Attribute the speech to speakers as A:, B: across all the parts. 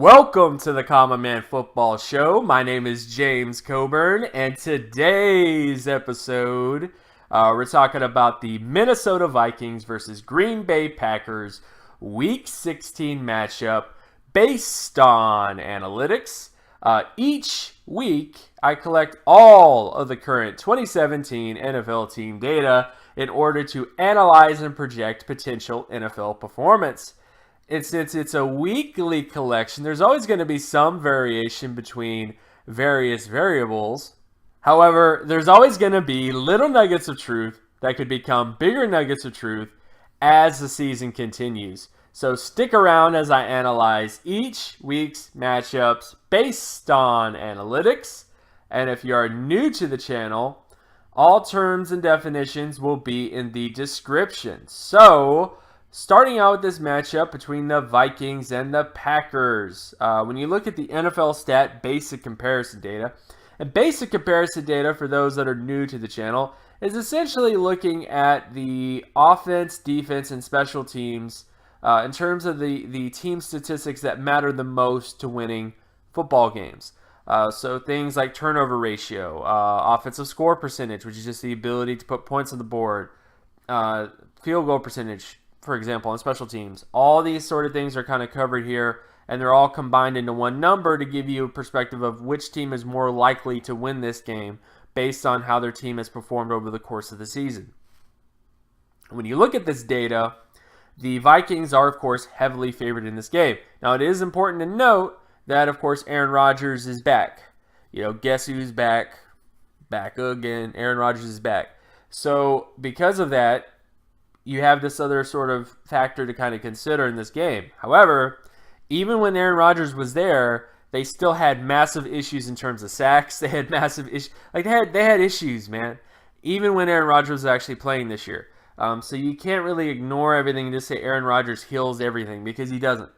A: Welcome to the Common Man Football Show. My name is James Coburn, and today's episode, we're talking about the Minnesota Vikings versus Green Bay Packers Week 16 matchup based on analytics. Each week, I collect all of the current 2017 NFL team data in order to analyze and project potential NFL performance. And since it's a weekly collection, there's always going to be some variation between various variables. However, there's always going to be little nuggets of truth that could become bigger nuggets of truth as the season continues. So stick around as I analyze each week's matchups based on analytics. And if you are new to the channel, all terms and definitions will be in the description. So, starting out with this matchup between the Vikings and the Packers, when you look at the NFL stat basic comparison data, and basic comparison data for those that are new to the channel is essentially looking at the offense, defense, and special teams in terms of the team statistics that matter the most to winning football games. So things like turnover ratio, offensive score percentage, which is just the ability to put points on the board, field goal percentage, for example, on special teams. All these sort of things are kind of covered here, and they're all combined into one number to give you a perspective of which team is more likely to win this game based on how their team has performed over the course of the season. When you look at this data, the Vikings are, of course, heavily favored in this game. Now, it is important to note that, of course, Aaron Rodgers is back. Guess who's back? Back again. Aaron Rodgers is back. So, because of that, you have this other sort of factor to kind of consider in this game. However, even when Aaron Rodgers was there, they still had massive issues in terms of sacks. They had massive issues. They had issues, man. Even when Aaron Rodgers was actually playing this year. So you can't really ignore everything and just say Aaron Rodgers heals everything, because he doesn't.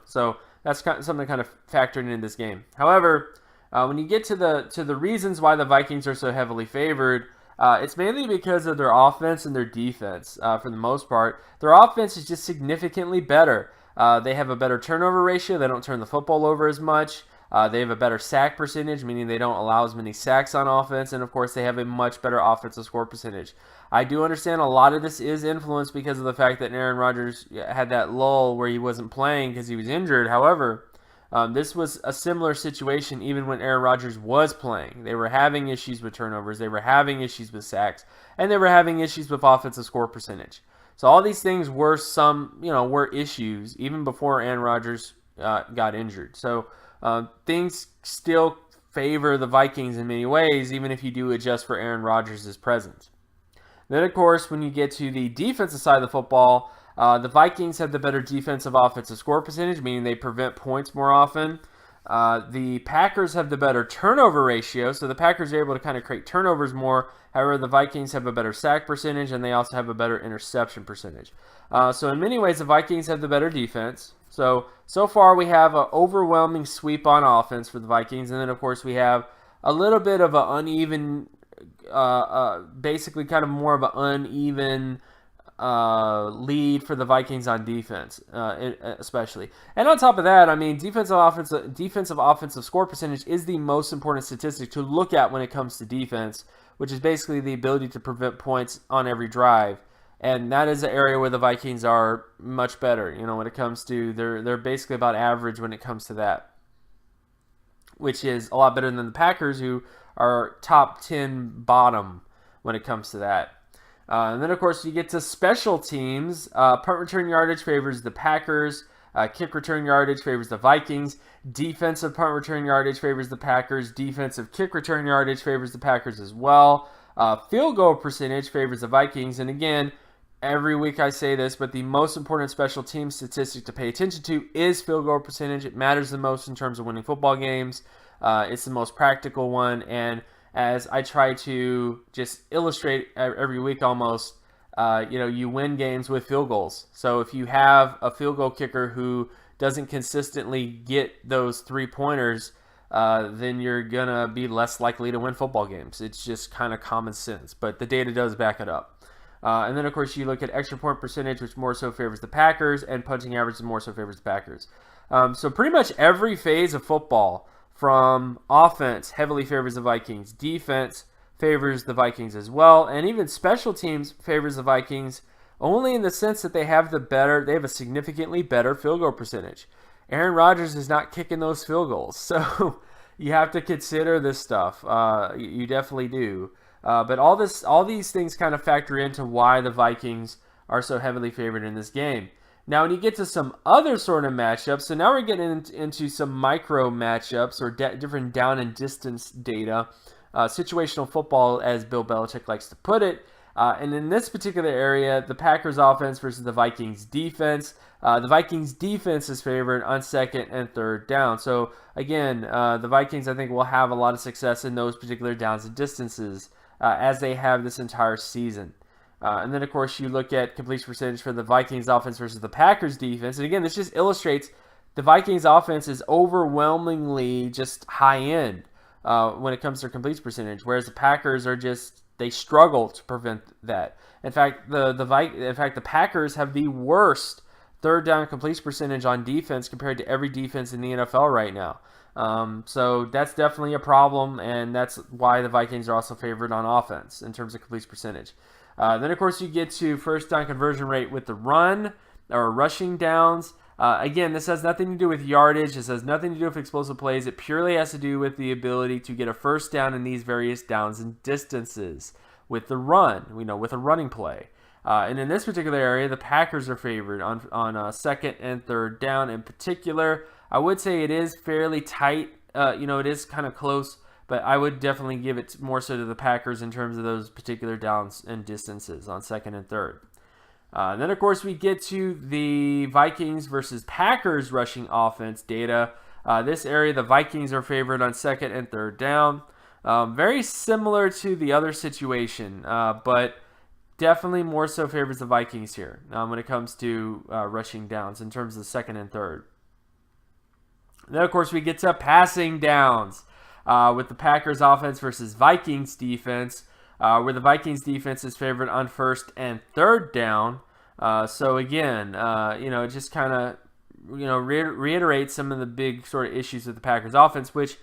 A: So that's something kind of factored in this game. However, when you get to the reasons why the Vikings are so heavily favored, it's mainly because of their offense and their defense, for the most part. Their offense is just significantly better. They have a better turnover ratio. They don't turn the football over as much. They have a better sack percentage, meaning they don't allow as many sacks on offense. And, of course, they have a much better offensive score percentage. I do understand a lot of this is influenced because of the fact that Aaron Rodgers had that lull where he wasn't playing because he was injured. However, this was a similar situation even when Aaron Rodgers was playing. They were having issues with turnovers, they were having issues with sacks, and they were having issues with offensive score percentage. So all these things were were issues even before Aaron Rodgers got injured. So things still favor the Vikings in many ways, even if you do adjust for Aaron Rodgers' presence. Then, of course, when you get to the defensive side of the football, the Vikings have the better defensive offensive score percentage, meaning they prevent points more often. The Packers have the better turnover ratio, so the Packers are able to kind of create turnovers more. However, the Vikings have a better sack percentage, and they also have a better interception percentage. So in many ways, the Vikings have the better defense. So far we have an overwhelming sweep on offense for the Vikings, and then, of course, we have a little bit of an uneven, basically kind of more of an uneven lead for the Vikings on defense, especially. And on top of that, I mean, defensive offensive score percentage is the most important statistic to look at when it comes to defense, which is basically the ability to prevent points on every drive. And that is an area where the Vikings are much better. When it comes to, they're basically about average when it comes to that, which is a lot better than the Packers, who are top 10 bottom when it comes to that. And then, of course, you get to special teams. Punt return yardage favors the Packers. Kick return yardage favors the Vikings. Defensive punt return yardage favors the Packers. Defensive kick return yardage favors the Packers as well. Field goal percentage favors the Vikings. And again, every week I say this, but the most important special team statistic to pay attention to is field goal percentage. It matters the most in terms of winning football games. It's the most practical one, and as I try to just illustrate every week almost, you win games with field goals. So if you have a field goal kicker who doesn't consistently get those 3-pointers, then you're going to be less likely to win football games. It's just kind of common sense, but the data does back it up. And then, of course, you look at extra point percentage, which more so favors the Packers, and punching average more so favors the Packers. So pretty much every phase of football, from offense heavily favors the Vikings, defense favors the Vikings as well, and even special teams favors the Vikings only in the sense that they have a significantly better field goal percentage. Aaron Rodgers is not kicking those field goals, so you have to consider this stuff. You definitely do. But all these things kind of factor into why the Vikings are so heavily favored in this game. Now, when you get to some other sort of matchups, so now we're getting into some micro matchups or different down and distance data, situational football, as Bill Belichick likes to put it. And in this particular area, the Packers offense versus the Vikings defense. The Vikings defense is favored on second and third down. So again, the Vikings, I think, will have a lot of success in those particular downs and distances as they have this entire season. And then, of course, you look at completion percentage for the Vikings offense versus the Packers defense. And again, this just illustrates the Vikings offense is overwhelmingly just high end when it comes to completion percentage, whereas the Packers are they struggle to prevent that. In fact, the Packers have the worst third down completion percentage on defense compared to every defense in the NFL right now. So that's definitely a problem, and that's why the Vikings are also favored on offense in terms of completion percentage. Then, of course, you get to first down conversion rate with the run or rushing downs. Again, this has nothing to do with yardage. This has nothing to do with explosive plays. It purely has to do with the ability to get a first down in these various downs and distances with the run, with a running play. And in this particular area, the Packers are favored on second and third down in particular. I would say it is fairly tight. It is kind of close, but I would definitely give it more so to the Packers in terms of those particular downs and distances on second and third. And then, of course, we get to the Vikings versus Packers rushing offense data. This area, the Vikings are favored on second and third down. Very similar to the other situation, but definitely more so favors the Vikings here when it comes to rushing downs in terms of second and third. And then, of course, we get to passing downs with the Packers offense versus Vikings defense, where the Vikings defense is favored on first and third down. So again, it just kind of, reiterates some of the big sort of issues with the Packers offense, which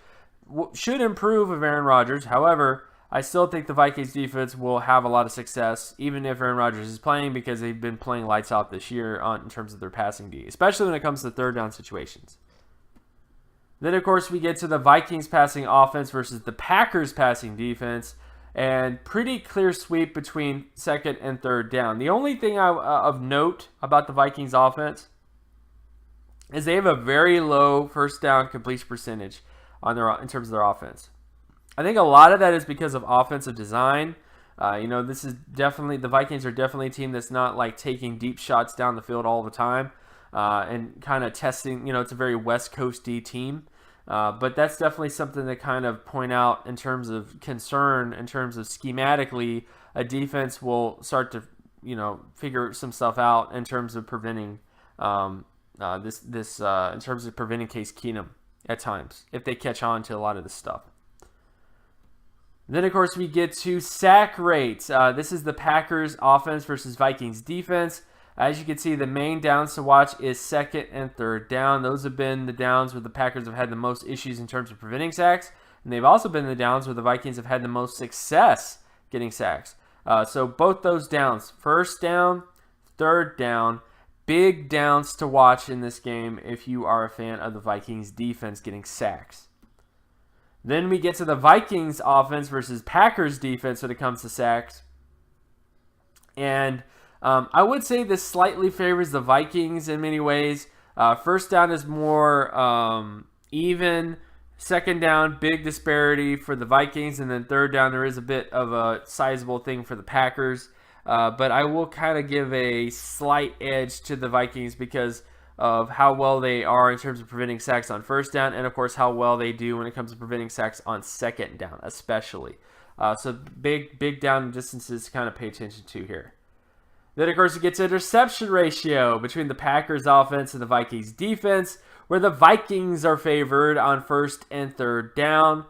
A: should improve with Aaron Rodgers. However, I still think the Vikings defense will have a lot of success, even if Aaron Rodgers is playing, because they've been playing lights out this year in terms of their passing D, especially when it comes to third down situations. Then, of course, we get to the Vikings passing offense versus the Packers passing defense, and pretty clear sweep between second and third down. The only thing of note about the Vikings offense is they have a very low first down completion percentage in terms of their offense. I think a lot of that is because of offensive design. This is definitely, the Vikings are definitely a team that's not like taking deep shots down the field all the time and kind of testing. It's a very West Coasty team. But that's definitely something to kind of point out in terms of concern, in terms of schematically, a defense will start to, figure some stuff out in terms of preventing in terms of preventing Case Keenum at times, if they catch on to a lot of this stuff. Then, of course, we get to sack rates. This is the Packers offense versus Vikings defense. As you can see, the main downs to watch is second and third down. Those have been the downs where the Packers have had the most issues in terms of preventing sacks. And they've also been the downs where the Vikings have had the most success getting sacks. So both those downs, first down, third down, big downs to watch in this game if you are a fan of the Vikings defense getting sacks. Then we get to the Vikings offense versus Packers defense when it comes to sacks. And I would say this slightly favors the Vikings in many ways. First down is more even. Second down, big disparity for the Vikings. And then third down, there is a bit of a sizable thing for the Packers. But I will kind of give a slight edge to the Vikings because of how well they are in terms of preventing sacks on first down. And, of course, how well they do when it comes to preventing sacks on second down, especially. So big down distances to kind of pay attention to here. Then, of course, it gets interception ratio between the Packers offense and the Vikings defense, where the Vikings are favored on first and third down.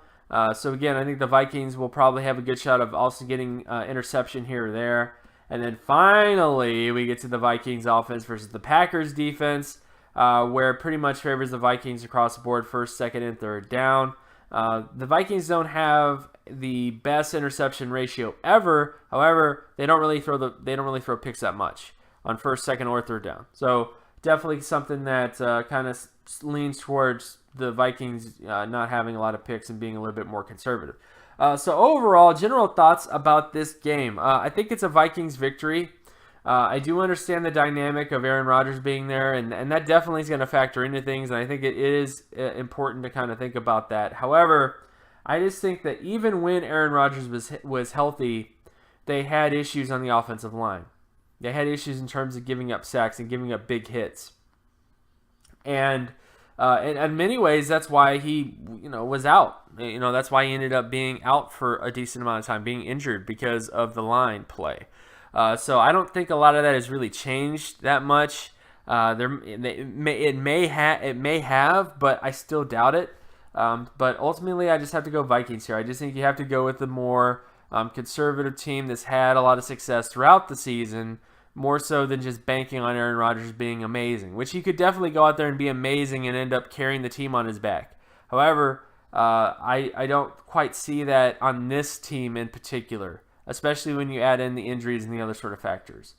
A: So, again, I think the Vikings will probably have a good shot of also getting interception here or there. And then finally, we get to the Vikings offense versus the Packers defense. where it pretty much favors the Vikings across the board, first, second, and third down. The Vikings don't have the best interception ratio ever. However, they don't really throw picks that much on first, second, or third down. So definitely something that kind of leans towards the Vikings not having a lot of picks and being a little bit more conservative. So overall, general thoughts about this game. I think it's a Vikings victory. I do understand the dynamic of Aaron Rodgers being there, and that definitely is going to factor into things, and I think it is important to kind of think about that. However, I just think that even when Aaron Rodgers was healthy, they had issues on the offensive line. They had issues in terms of giving up sacks and giving up big hits. And in many ways, that's why he was out. That's why he ended up being out for a decent amount of time, being injured because of the line play. So I don't think a lot of that has really changed that much. It may have, but I still doubt it. But ultimately, I just have to go Vikings here. I just think you have to go with the more conservative team that's had a lot of success throughout the season, more so than just banking on Aaron Rodgers being amazing, which he could definitely go out there and be amazing and end up carrying the team on his back. However, I don't quite see that on this team in particular, especially when you add in the injuries and the other sort of factors.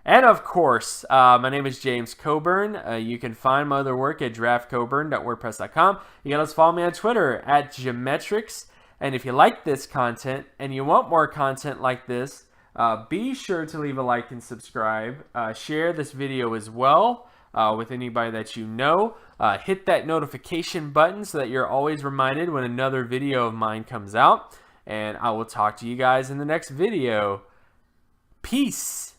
A: And of course, my name is James Coburn. You can find my other work at draftcoburn.wordpress.com. You can also follow me on Twitter at Geometrics. And if you like this content and you want more content like this, be sure to leave a like and subscribe. Share this video as well with anybody that you know. Hit that notification button so that you're always reminded when another video of mine comes out. And I will talk to you guys in the next video. Peace.